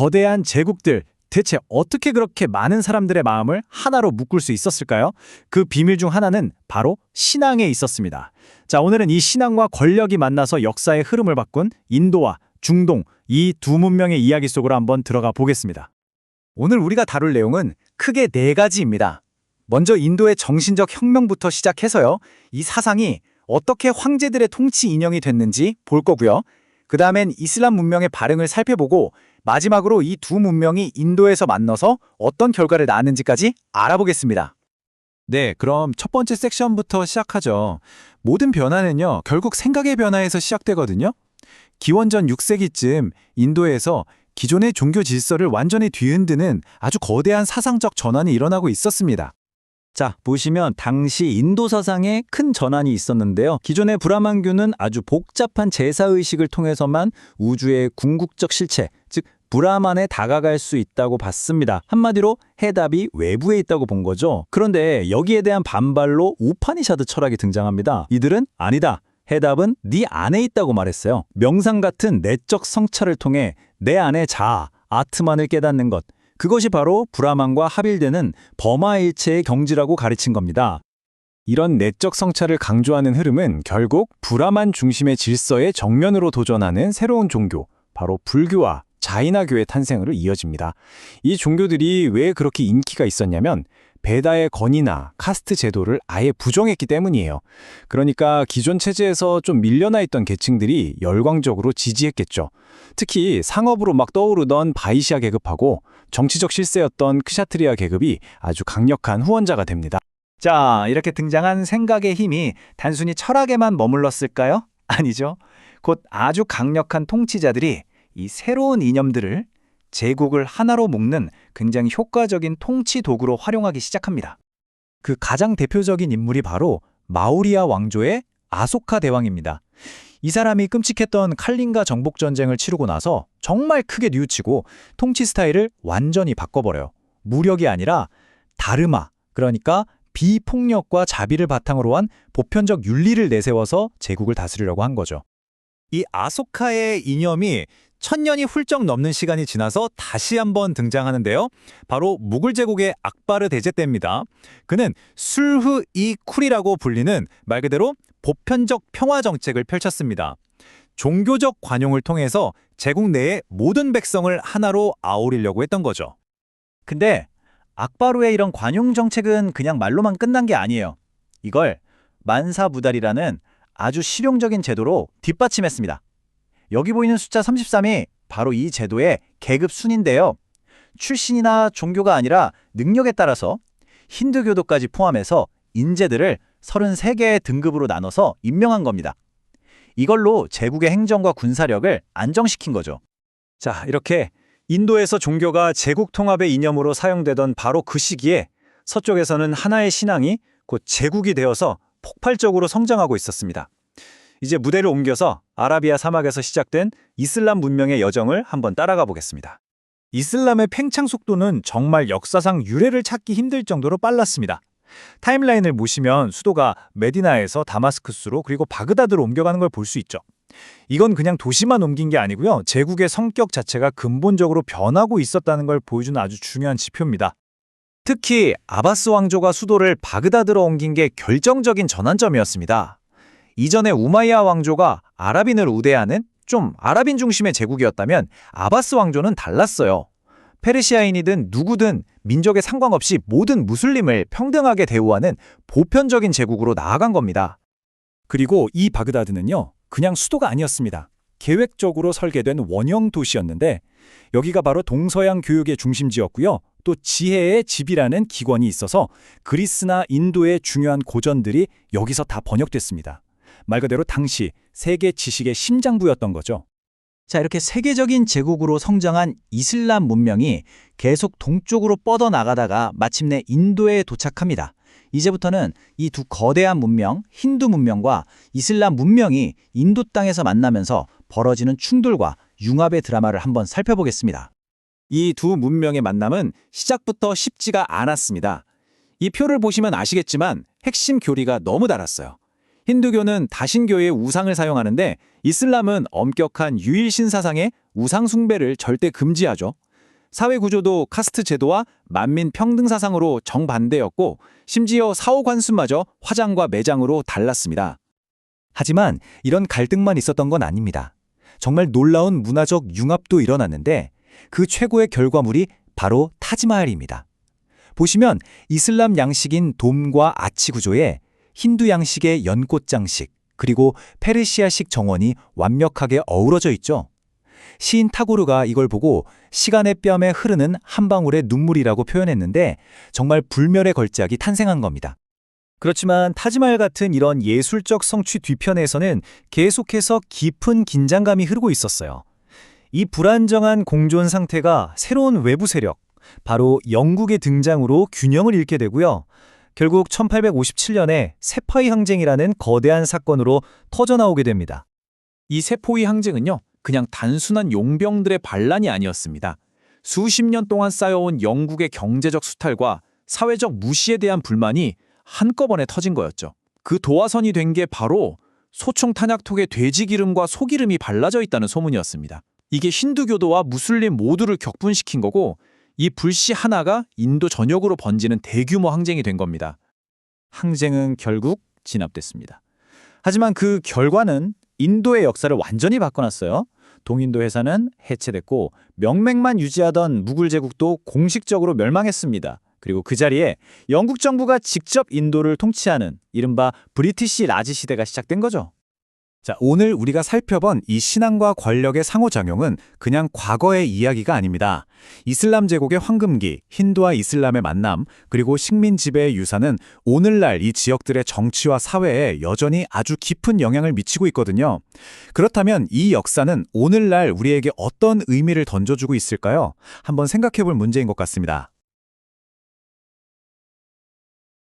거대한 제국들, 대체 어떻게 그렇게 많은 사람들의 마음을 하나로 묶을 수 있었을까요? 그 비밀 중 하나는 바로 신앙에 있었습니다. 자, 오늘은 이 신앙과 권력이 만나서 역사의 흐름을 바꾼 인도와 중동, 이 두 문명의 이야기 속으로 한번 들어가 보겠습니다. 오늘 우리가 다룰 내용은 크게 네 가지입니다. 먼저 인도의 정신적 혁명부터 시작해서요, 이 사상이 어떻게 황제들의 통치 인형이 됐는지 볼 거고요. 그 다음엔 이슬람 문명의 발흥을 살펴보고 마지막으로 이 두 문명이 인도에서 만나서 어떤 결과를 낳았는지까지 알아보겠습니다. 네, 그럼 첫 번째 섹션부터 시작하죠. 모든 변화는요, 결국 생각의 변화에서 시작되거든요. 기원전 6세기쯤 인도에서 기존의 종교 질서를 완전히 뒤흔드는 아주 거대한 사상적 전환이 일어나고 있었습니다. 자, 보시면 당시 인도 사상에 큰 전환이 있었는데요. 기존의 브라만교는 아주 복잡한 제사의식을 통해서만 우주의 궁극적 실체, 즉 브라만에 다가갈 수 있다고 봤습니다. 한마디로 해답이 외부에 있다고 본 거죠. 그런데 여기에 대한 반발로 우파니샤드 철학이 등장합니다. 이들은 아니다. 해답은 네 안에 있다고 말했어요. 명상 같은 내적 성찰을 통해 내 안의 자아, 아트만을 깨닫는 것. 그것이 바로 브라만과 합일되는 버마일체의 경지라고 가르친 겁니다. 이런 내적 성찰을 강조하는 흐름은 결국 브라만 중심의 질서의 정면으로 도전하는 새로운 종교, 바로 불교와 자이나교의 탄생으로 이어집니다. 이 종교들이 왜 그렇게 인기가 있었냐면 베다의 건의나 카스트 제도를 아예 부정했기 때문이에요. 그러니까 기존 체제에서 좀 밀려나 있던 계층들이 열광적으로 지지했겠죠. 특히 상업으로 막 떠오르던 바이시아 계급하고 정치적 실세였던 크샤트리아 계급이 아주 강력한 후원자가 됩니다. 자, 이렇게 등장한 생각의 힘이 단순히 철학에만 머물렀을까요? 아니죠. 곧 아주 강력한 통치자들이 이 새로운 이념들을 제국을 하나로 묶는 굉장히 효과적인 통치 도구로 활용하기 시작합니다. 그 가장 대표적인 인물이 바로 마우리아 왕조의 아소카 대왕입니다. 이 사람이 끔찍했던 칼린가 정복 전쟁을 치르고 나서 정말 크게 뉘우치고 통치 스타일을 완전히 바꿔버려요. 무력이 아니라 다르마, 그러니까 비폭력과 자비를 바탕으로 한 보편적 윤리를 내세워서 제국을 다스리려고 한 거죠. 이 아소카의 이념이 1000년이 훌쩍 넘는 시간이 지나서 다시 한번 등장하는데요. 바로 무굴 제국의 악바르 대제 때입니다. 그는 술흐-이-쿨이라고 불리는 말 그대로 보편적 평화 정책을 펼쳤습니다. 종교적 관용을 통해서 제국 내의 모든 백성을 하나로 아우리려고 했던 거죠. 근데 악바르의 이런 관용 정책은 그냥 말로만 끝난 게 아니에요. 이걸 만사부달이라는 아주 실용적인 제도로 뒷받침했습니다. 여기 보이는 숫자 33이 바로 이 제도의 계급 순인데요. 출신이나 종교가 아니라 능력에 따라서 힌두교도까지 포함해서 인재들을 33개의 등급으로 나눠서 임명한 겁니다. 이걸로 제국의 행정과 군사력을 안정시킨 거죠. 자, 이렇게 인도에서 종교가 제국 통합의 이념으로 사용되던 바로 그 시기에 서쪽에서는 하나의 신앙이 곧 제국이 되어서 폭발적으로 성장하고 있었습니다. 이제 무대를 옮겨서 아라비아 사막에서 시작된 이슬람 문명의 여정을 한번 따라가 보겠습니다. 이슬람의 팽창 속도는 정말 역사상 유례를 찾기 힘들 정도로 빨랐습니다. 타임라인을 보시면 수도가 메디나에서 다마스쿠스로 그리고 바그다드로 옮겨가는 걸 볼 수 있죠. 이건 그냥 도시만 옮긴 게 아니고요. 제국의 성격 자체가 근본적으로 변하고 있었다는 걸 보여주는 아주 중요한 지표입니다. 특히 아바스 왕조가 수도를 바그다드로 옮긴 게 결정적인 전환점이었습니다. 이전에 우마이야 왕조가 아랍인을 우대하는 좀 아랍인 중심의 제국이었다면 아바스 왕조는 달랐어요. 페르시아인이든 누구든 민족에 상관없이 모든 무슬림을 평등하게 대우하는 보편적인 제국으로 나아간 겁니다. 그리고 이 바그다드는요, 그냥 수도가 아니었습니다. 계획적으로 설계된 원형 도시였는데 여기가 바로 동서양 교육의 중심지였고요. 또 지혜의 집이라는 기관이 있어서 그리스나 인도의 중요한 고전들이 여기서 다 번역됐습니다. 말 그대로 당시 세계 지식의 심장부였던 거죠. 자, 이렇게 세계적인 제국으로 성장한 이슬람 문명이 계속 동쪽으로 뻗어나가다가 마침내 인도에 도착합니다. 이제부터는 이 두 거대한 문명, 힌두 문명과 이슬람 문명이 인도 땅에서 만나면서 벌어지는 충돌과 융합의 드라마를 한번 살펴보겠습니다. 이 두 문명의 만남은 시작부터 쉽지가 않았습니다. 이 표를 보시면 아시겠지만 핵심 교리가 너무 달랐어요. 힌두교는 다신교의 우상을 사용하는데 이슬람은 엄격한 유일신 사상의 우상 숭배를 절대 금지하죠. 사회 구조도 카스트 제도와 만민 평등 사상으로 정반대였고 심지어 사후 관습마저 화장과 매장으로 달랐습니다. 하지만 이런 갈등만 있었던 건 아닙니다. 정말 놀라운 문화적 융합도 일어났는데 그 최고의 결과물이 바로 타지마할입니다. 보시면 이슬람 양식인 돔과 아치 구조에 힌두 양식의 연꽃 장식, 그리고 페르시아식 정원이 완벽하게 어우러져 있죠. 시인 타고르가 이걸 보고 시간의 뺨에 흐르는 한 방울의 눈물이라고 표현했는데 정말 불멸의 걸작이 탄생한 겁니다. 그렇지만 타지마할 같은 이런 예술적 성취 뒤편에서는 계속해서 깊은 긴장감이 흐르고 있었어요. 이 불안정한 공존 상태가 새로운 외부 세력, 바로 영국의 등장으로 균형을 잃게 되고요. 결국 1857년에 세파이 항쟁이라는 거대한 사건으로 터져나오게 됩니다. 이 세포위 항쟁은요, 그냥 단순한 용병들의 반란이 아니었습니다. 수십 년 동안 쌓여온 영국의 경제적 수탈과 사회적 무시에 대한 불만이 한꺼번에 터진 거였죠. 그 도화선이 된 게 바로 소총 탄약통에 돼지 기름과 소기름이 발라져 있다는 소문이었습니다. 이게 힌두교도와 무슬림 모두를 격분시킨 거고 이 불씨 하나가 인도 전역으로 번지는 대규모 항쟁이 된 겁니다. 항쟁은 결국 진압됐습니다. 하지만 그 결과는 인도의 역사를 완전히 바꿔놨어요. 동인도 회사는 해체됐고 명맥만 유지하던 무굴 제국도 공식적으로 멸망했습니다. 그리고 그 자리에 영국 정부가 직접 인도를 통치하는 이른바 브리티시 라지 시대가 시작된 거죠. 자, 오늘 우리가 살펴본 이 신앙과 권력의 상호작용은 그냥 과거의 이야기가 아닙니다. 이슬람 제국의 황금기, 힌두와 이슬람의 만남, 그리고 식민 지배의 유산은 오늘날 이 지역들의 정치와 사회에 여전히 아주 깊은 영향을 미치고 있거든요. 그렇다면 이 역사는 오늘날 우리에게 어떤 의미를 던져주고 있을까요? 한번 생각해 볼 문제인 것 같습니다.